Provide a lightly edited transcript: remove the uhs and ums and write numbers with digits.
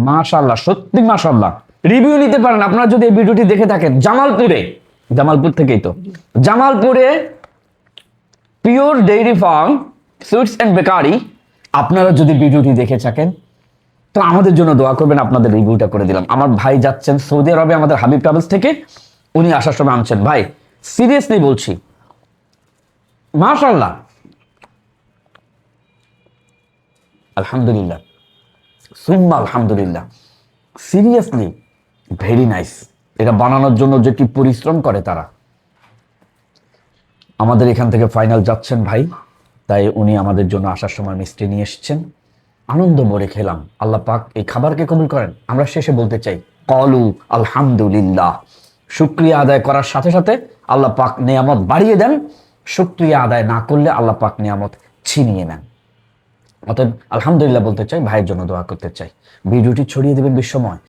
মাশাআল্লাহ, সত্যি মাশাআল্লাহ। রিভিউ নিতে পারেন আপনারা যদি এই ভিডিওটি দেখে থাকেন। জামালপুর থেকেই তো, জামালপুরে pure dairy farm sweets and bakery. আপনারা যদি ভিডিওটি দেখে থাকেন তো আমাদের জন্য দোয়া করবেন, আপনাদের রিভিউটা করে দিলাম। আমার ভাই যাচ্ছেন সৌদি আরবে আমাদের হাবিব ট্রাভেলস থেকে, উনি আসার সময় আনছেন। ভাই সিরিয়াসলি বলছি, মাশাআল্লাহ, আলহামদুলিল্লাহ, সুম্মা আলহামদুলিল্লাহ, সিরিয়াসলি ভেরি নাইস। এটা বানানোর জন্য যে কি পরিশ্রম করে তারা। আমাদের এখান থেকে ফাইনাল যাচ্ছেন ভাই, তাই উনি আমাদের জন্য আসার সময় মিষ্টি নিয়ে এসেছেন। আনন্দ ভরে খেলাম। আল্লাহ পাক এই খাবারকে কবুল করেন। আমরা শেষে বলতে চাই কলু আলহামদুলিল্লাহ। শুকরিয়া আদায় করার সাথে সাথে আল্লাহ পাক নিয়ামত বাড়িয়ে দেন, শুকরিয়া আদায় না করলে আল্লাহ পাক নিয়ামত ছিনিয়ে নেন। অতএব আলহামদুলিল্লাহ বলতে চাই, ভাইয়ের জন্য দোয়া করতে চাই। ভিডিওটি ছড়িয়ে দেবেন বিশ্বময়।